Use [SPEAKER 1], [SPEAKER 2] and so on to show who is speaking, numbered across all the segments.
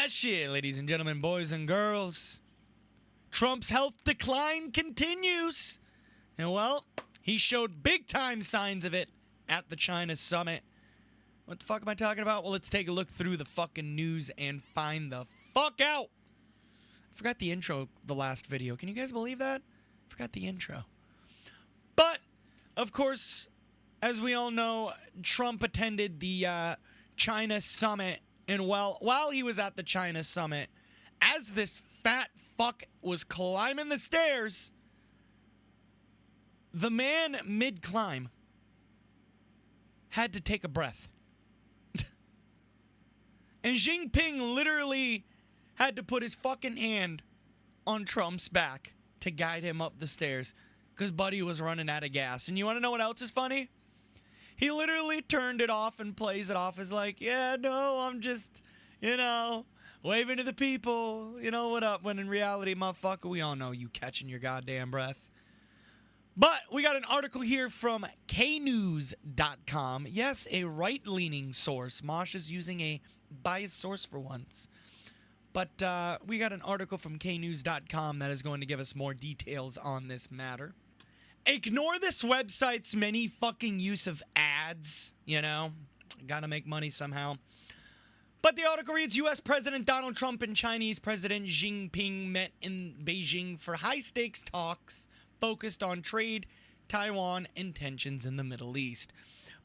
[SPEAKER 1] shit, ladies and gentlemen, boys and girls. Trump's health decline continues. And, well, he showed big-time signs of it at the China summit. What the fuck am I talking about? Well, let's take a look through the fucking news and find the fuck out. I forgot the intro the last video. Can you guys believe that? I forgot the intro. But, of course, as we all know, Trump attended the China summit. And while he was at the China summit, as this fat fuck was climbing the stairs, the man mid-climb had to take a breath. And Xi Jinping literally had to put his fucking hand on Trump's back to guide him up the stairs because Buddy was running out of gas. And you want to know what else is funny? He literally turned it off and plays it off as like, yeah, no, I'm just, waving to the people. What up? When in reality, motherfucker, we all know you catching your goddamn breath. But we got an article here from knews.com. Yes, a right-leaning source. Mosh is using a biased source for once. But we got an article from knews.com that is going to give us more details on this matter. Ignore this website's many fucking use of ads, Gotta make money somehow. But the article reads, U.S. President Donald Trump and Chinese President Xi Jinping met in Beijing for high-stakes talks focused on trade, Taiwan, and tensions in the Middle East.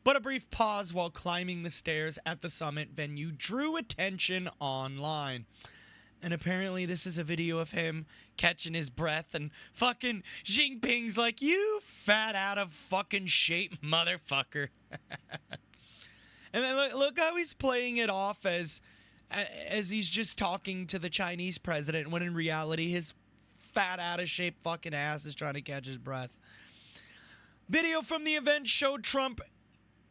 [SPEAKER 1] But a brief pause while climbing the stairs at the summit venue drew attention online. And apparently this is a video of him catching his breath and fucking Xi Jinping's like, you fat out of fucking shape motherfucker. And then look how he's playing it off as he's just talking to the Chinese president when in reality his fat out of shape fucking ass is trying to catch his breath. Video from the event showed Trump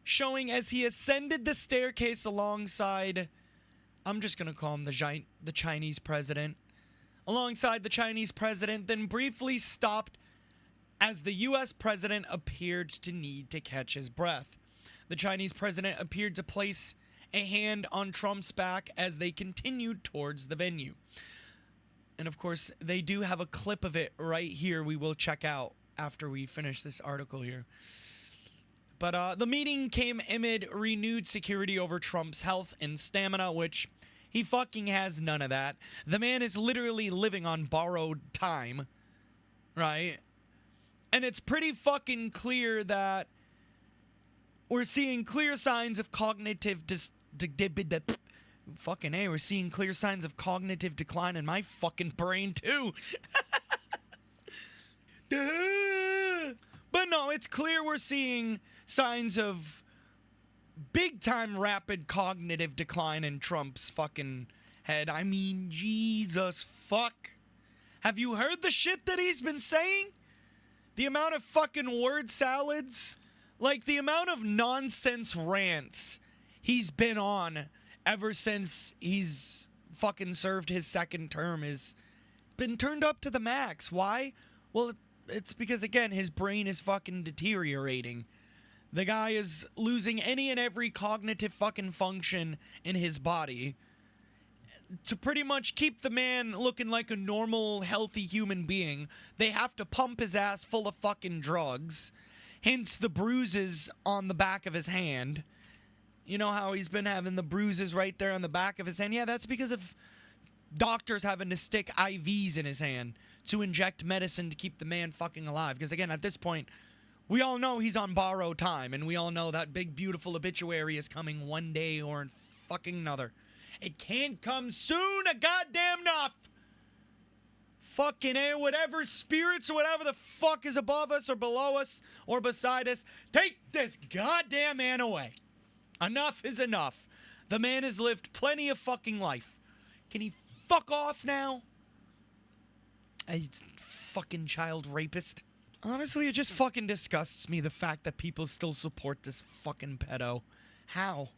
[SPEAKER 1] showing as he ascended the staircase alongside, I'm just going to call him the Chinese president, alongside the Chinese president, then briefly stopped as the U.S. president appeared to need to catch his breath. The Chinese president appeared to place a hand on Trump's back as they continued towards the venue. And of course, they do have a clip of it right here we will check out after we finish this article here. But the meeting came amid renewed security over Trump's health and stamina, which he fucking has none of that. The man is literally living on borrowed time, right? And it's pretty fucking clear that we're seeing clear signs of cognitive we're seeing clear signs of cognitive decline in my fucking brain too. But no, it's clear we're seeing signs of big time rapid cognitive decline in Trump's fucking head. I mean, Jesus fuck. Have you heard the shit that he's been saying? The amount of fucking word salads, like the amount of nonsense rants he's been on ever since he's fucking served his second term has been turned up to the max. Why? Well, it's because, again, his brain is fucking deteriorating. The guy is losing any and every cognitive fucking function in his body. To pretty much keep the man looking like a normal, healthy human being, they have to pump his ass full of fucking drugs. Hence the bruises on the back of his hand. You know how he's been having the bruises right there on the back of his hand? Yeah, that's because of doctors having to stick IVs in his hand to inject medicine to keep the man fucking alive. Because again, at this point, we all know he's on borrowed time, and we all know that big, beautiful obituary is coming one day or fucking another. It can't come soon, a goddamn enough. Fucking A, whatever spirits or whatever the fuck is above us or below us or beside us, take this goddamn man away. Enough is enough. The man has lived plenty of fucking life. Can he fuck off now? He's fucking child rapist. Honestly, it just fucking disgusts me, the fact that people still support this fucking pedo. How?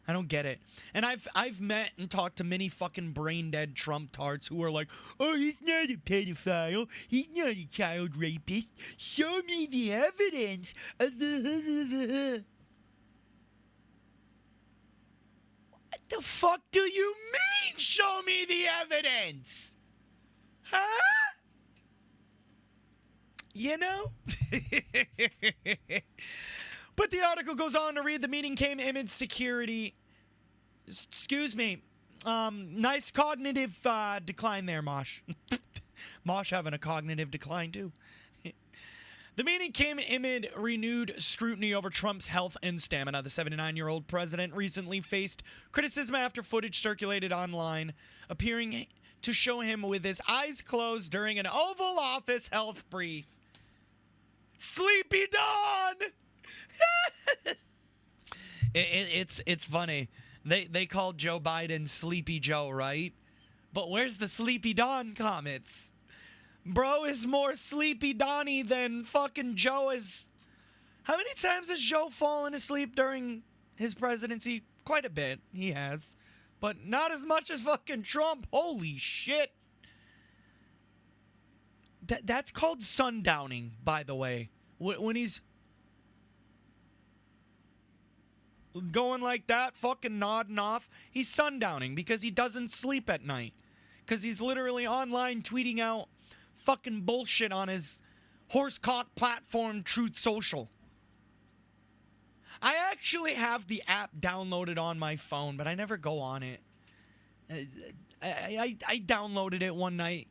[SPEAKER 1] I don't get it. And I've met and talked to many fucking brain-dead Trump tards who are like, oh, he's not a pedophile. He's not a child rapist. Show me the evidence. What the fuck do you mean, show me me the evidence. Huh? You know? But the article goes on to read, the meeting came amid security. Excuse me. Nice cognitive decline there, Mosh. Mosh having a cognitive decline, too. The meeting came amid renewed scrutiny over Trump's health and stamina. The 79-year-old president recently faced criticism after footage circulated online, appearing to show him with his eyes closed during an Oval Office health brief. Sleepy Dawn! It's funny. They called Joe Biden Sleepy Joe, right? But where's the Sleepy Dawn comments? Bro is more Sleepy Donnie than fucking Joe is. How many times has Joe fallen asleep during his presidency? Quite a bit, he has. But not as much as fucking Trump. Holy shit. That's called sundowning, by the way. When he's going like that, fucking nodding off, he's sundowning because he doesn't sleep at night. Because he's literally online tweeting out fucking bullshit on his horsecock platform, Truth Social. I actually have the app downloaded on my phone, but I never go on it. I downloaded it one night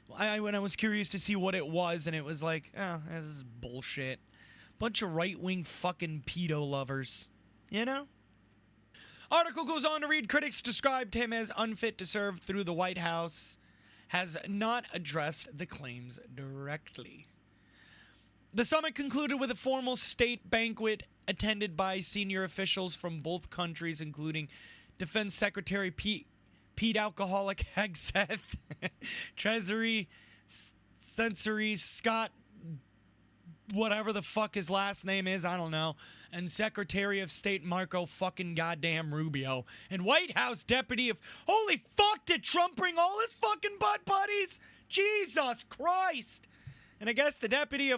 [SPEAKER 1] when I was curious to see what it was, and it was like, oh, this is bullshit. Bunch of right-wing fucking pedo lovers. You know? Article goes on to read, critics described him as unfit to serve through the White House, has not addressed the claims directly. The summit concluded with a formal state banquet attended by senior officials from both countries, including Defense Secretary Pete Alcoholic Hegseth, Treasury Sensory Scott, whatever the fuck his last name is, I don't know, and Secretary of State Marco fucking goddamn Rubio, and White House Deputy of... Holy fuck, did Trump bring all his fucking butt buddies? Jesus Christ! And I guess the Deputy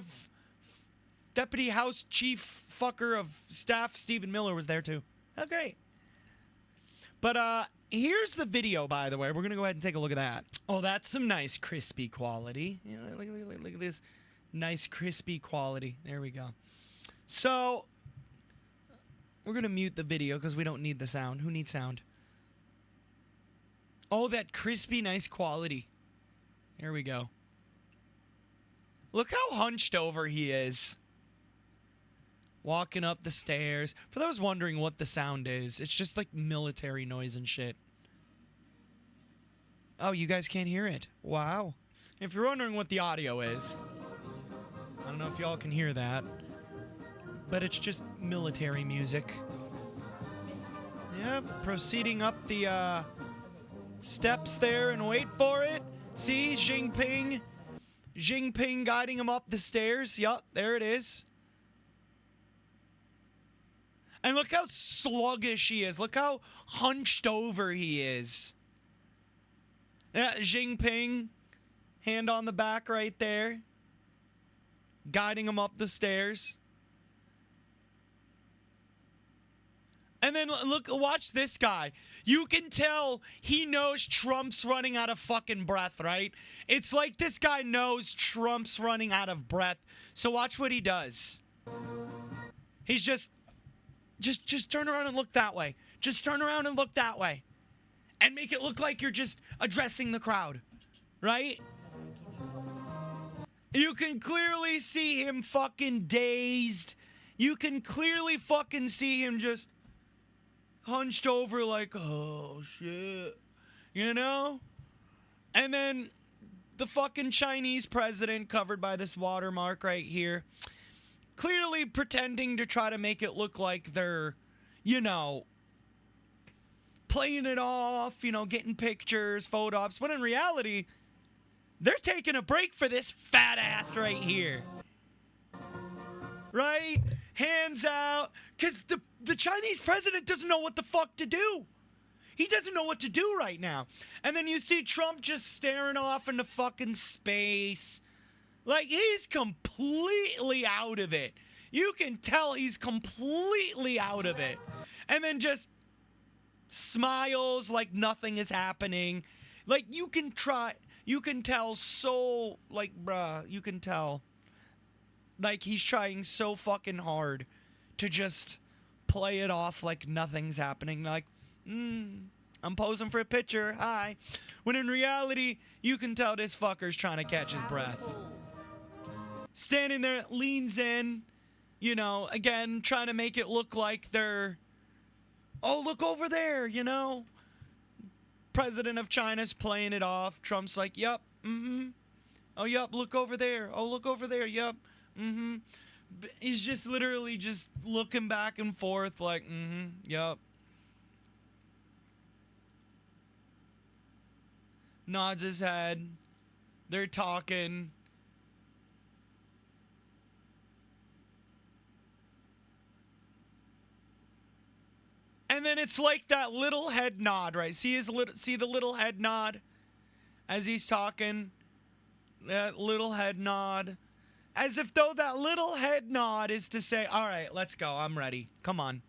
[SPEAKER 1] House Chief Fucker of Staff Stephen Miller was there too. Oh, great. But, here's the video, by the way. We're gonna go ahead and take a look at that. Oh, that's some nice crispy quality. You know, look at this. Nice crispy quality. There we go. So, we're going to mute the video because we don't need the sound. Who needs sound? Oh, that crispy, nice quality. There we go. Look how hunched over he is. Walking up the stairs. For those wondering what the sound is, it's just like military noise and shit. Oh, you guys can't hear it. Wow. If you're wondering what the audio is... I don't know if y'all can hear that, but it's just military music. Yep, proceeding up the steps there, and wait for it. See, Jinping guiding him up the stairs. Yup, there it is. And look how sluggish he is. Look how hunched over he is. Yeah, Jinping, hand on the back right there. Guiding him up the stairs. And then look, watch this guy. You can tell he knows Trump's running out of fucking breath, right? It's like this guy knows Trump's running out of breath. So watch what he does. He's just turn around and look that way. Just turn around and look that way. And make it look like you're just addressing the crowd, right? You can clearly see him fucking dazed. You can clearly fucking see him just hunched over like, oh, shit. You know? And then the fucking Chinese president, covered by this watermark right here, clearly pretending to try to make it look like they're, you know, playing it off, you know, getting pictures, photo ops, when in reality... they're taking a break for this fat ass right here. Right? Hands out. Because the Chinese president doesn't know what the fuck to do. He doesn't know what to do right now. And then you see Trump just staring off into fucking space. Like, he's completely out of it. You can tell he's completely out of it. And then just smiles like nothing is happening. Like, you can tell so, like, bruh, you can tell. Like, he's trying so fucking hard to just play it off like nothing's happening. Like, I'm posing for a picture, hi. When in reality, you can tell this fucker's trying to catch his breath. Standing there, leans in, you know, again, trying to make it look like they're, oh, look over there, you know? President of China's playing it off. Trump's like, yep, oh, yep, look over there. Oh, look over there, yep, He's just literally just looking back and forth like, yep. Nods his head. They're talking. And then it's like that little head nod, right? See the little head nod as he's talking? That little head nod. As if though that little head nod is to say, all right, let's go. I'm ready. Come on.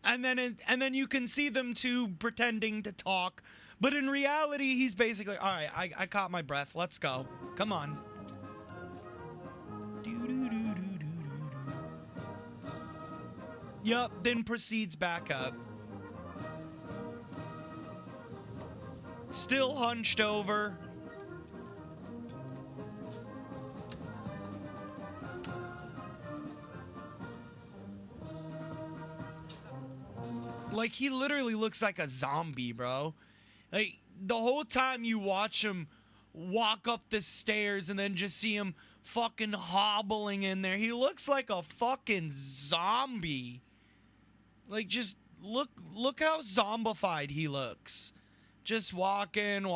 [SPEAKER 1] And then you can see them two pretending to talk. But in reality, he's basically, all right, I caught my breath. Let's go. Come on. Yup, then proceeds back up. Still hunched over. Like, he literally looks like a zombie, bro. Like, the whole time you watch him walk up the stairs and then just see him fucking hobbling in there, he looks like a fucking zombie. Like, just look how zombified he looks. Just walking,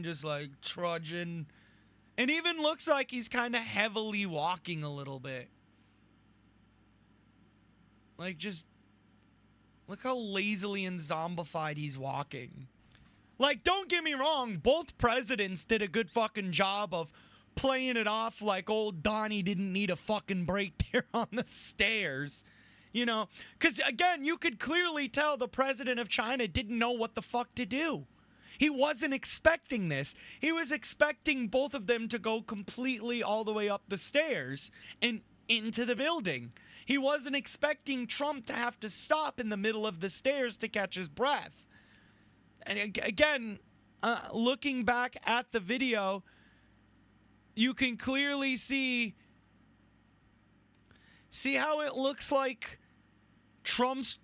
[SPEAKER 1] just like trudging. And even looks like he's kind of heavily walking a little bit. Like, just look how lazily and zombified he's walking. Like, don't get me wrong, both presidents did a good fucking job of playing it off like old Donnie didn't need a fucking break there on the stairs. You know, because again, you could clearly tell the president of China didn't know what the fuck to do. He wasn't expecting this. He was expecting both of them to go completely all the way up the stairs and into the building. He wasn't expecting Trump to have to stop in the middle of the stairs to catch his breath. And again, looking back at the video, you can clearly see how it looks like Trump's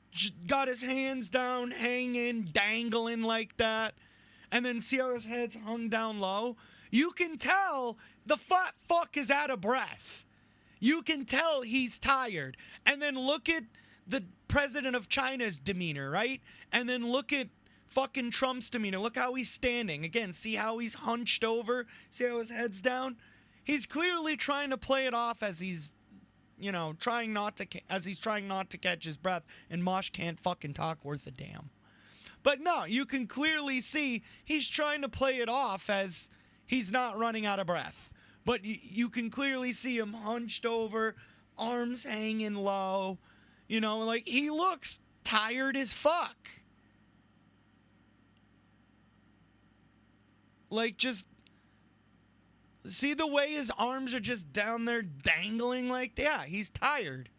[SPEAKER 1] got his hands down, hanging, dangling like that. And then see how his head's hung down low? You can tell the fat fuck is out of breath. You can tell he's tired. And then look at the president of China's demeanor, right? And then look at fucking Trump's demeanor. Look how he's standing. Again, see how he's hunched over? See how his head's down? He's clearly trying to play it off as he's, you know, trying not to catch his breath. And Mosh can't fucking talk worth a damn. But no, you can clearly see he's trying to play it off as he's not running out of breath. But you can clearly see him hunched over, arms hanging low. You know, like, he looks tired as fuck. Like, just see the way his arms are just down there dangling like that. Yeah, he's tired.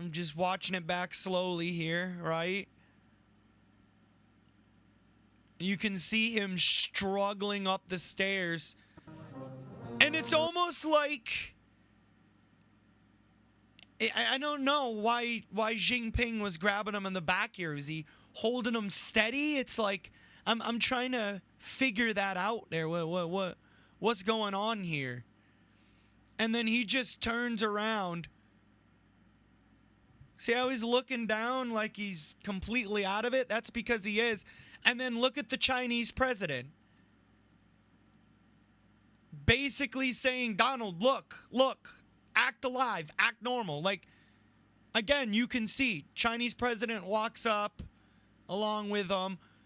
[SPEAKER 1] I'm just watching it back slowly here, right? You can see him struggling up the stairs. And it's almost like, I don't know why Jinping was grabbing him in the back here. Is he holding him steady? It's like, I'm trying to figure that out there. What's going on here? And then he just turns around. See how he's looking down like he's completely out of it? That's because he is. And then look at the Chinese president. Basically saying, Donald, look, act alive, act normal. Like, again, you can see Chinese president walks up along with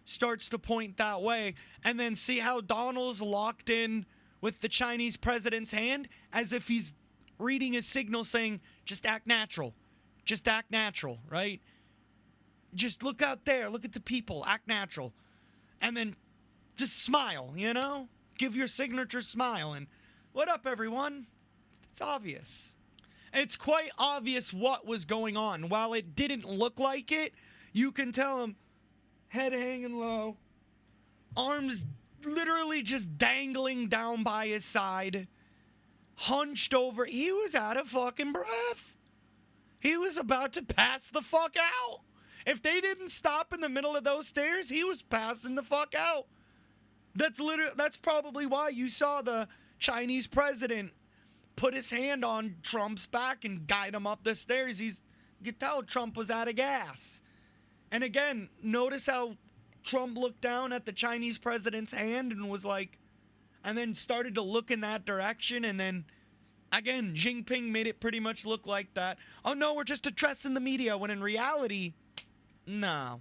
[SPEAKER 1] starts to point that way. And then see how Donald's locked in with the Chinese president's hand as if he's reading his signal saying, just act natural. Just act natural, right? Just look out there. Look at the people. Act natural. And then just smile, you know? Give your signature smile. And what up, everyone? It's obvious. It's quite obvious what was going on. While it didn't look like it, you can tell him, head hanging low, arms literally just dangling down by his side, hunched over. He was out of fucking breath. He was about to pass the fuck out. If they didn't stop in the middle of those stairs, he was passing the fuck out. That's probably why you saw the Chinese president put his hand on Trump's back and guide him up the stairs. You could tell Trump was out of gas. And again, notice how Trump looked down at the Chinese president's hand and was like, and then started to look in that direction. And then again, Jinping made it pretty much look like that. Oh no, we're just addressing the media, when in reality, no.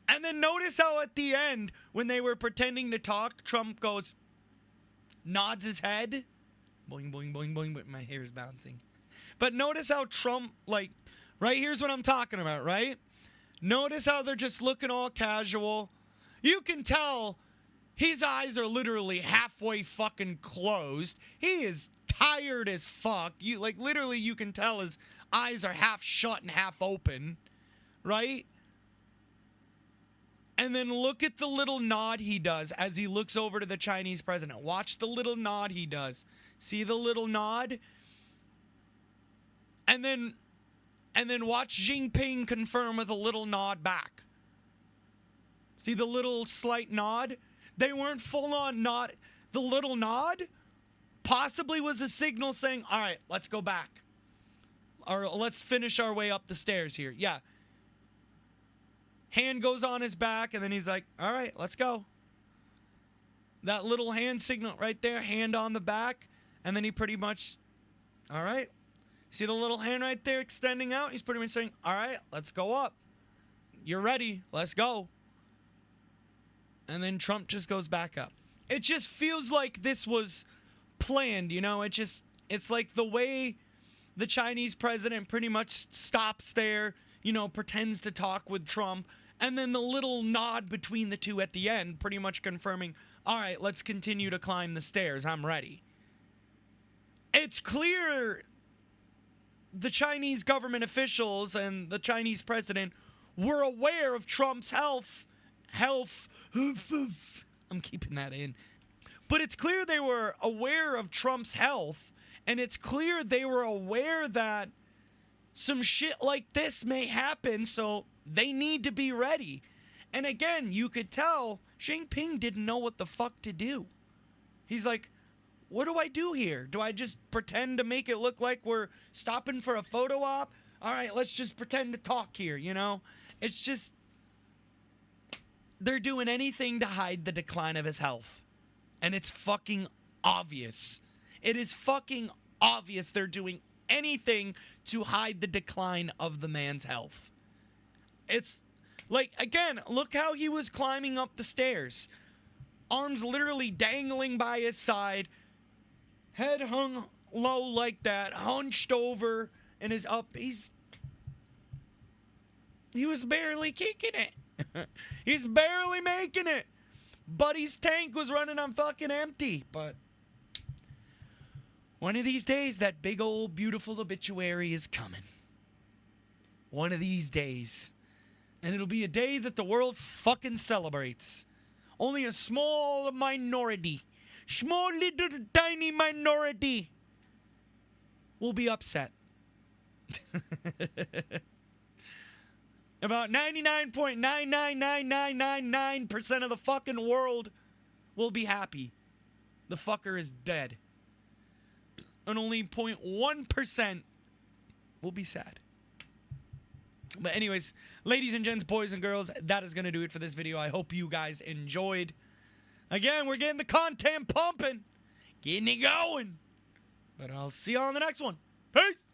[SPEAKER 1] And then notice how at the end, when they were pretending to talk, Trump goes, nods his head. Boing, boing, boing, boing, but my hair's bouncing. But notice how Trump, like, right here's what I'm talking about, right? Notice how they're just looking all casual. You can tell his eyes are literally halfway fucking closed. He is tired as fuck. Literally, you can tell his eyes are half shut and half open, right? And then look at the little nod he does as he looks over to the Chinese president. Watch the little nod he does. See the little nod? And then watch Jinping confirm with a little nod back. See the little slight nod? They weren't full on nod. The little nod possibly was a signal saying, all right, let's go back. Or let's finish our way up the stairs here. Yeah. Hand goes on his back, and then he's like, all right, let's go. That little hand signal right there, hand on the back, and then he pretty much, all right. See the little hand right there extending out? He's pretty much saying, all right, let's go up. You're ready. Let's go. And then Trump just goes back up. It just feels like this was planned, you know? It's like the way the Chinese president pretty much stops there, you know, pretends to talk with Trump, and then the little nod between the two at the end, pretty much confirming, all right, let's continue to climb the stairs. I'm ready. It's clear the Chinese government officials and the Chinese president were aware of Trump's health. I'm keeping that in. But it's clear they were aware of Trump's health, and it's clear they were aware that some shit like this may happen, so they need to be ready. And again, you could tell Xi Jinping didn't know what the fuck to do. He's like, what do I do here? Do I just pretend to make it look like we're stopping for a photo op? All right, let's just pretend to talk here, you know? It's just, they're doing anything to hide the decline of his health. And it's fucking obvious. It is fucking obvious they're doing anything to hide the decline of the man's health. It's like, again, look how he was climbing up the stairs. Arms literally dangling by his side. Head hung low like that. Hunched over and is up. He was barely kicking it. He's barely making it. Buddy's tank was running on fucking empty. But one of these days, that big old beautiful obituary is coming. One of these days. And it'll be a day that the world fucking celebrates. Only a small minority, small little tiny minority will be upset. About 99.999999% of the fucking world will be happy. The fucker is dead. And only 0.1% will be sad. But anyways, ladies and gents, boys and girls, that is going to do it for this video. I hope you guys enjoyed. Again, we're getting the content pumping. Getting it going. But I'll see you on the next one. Peace.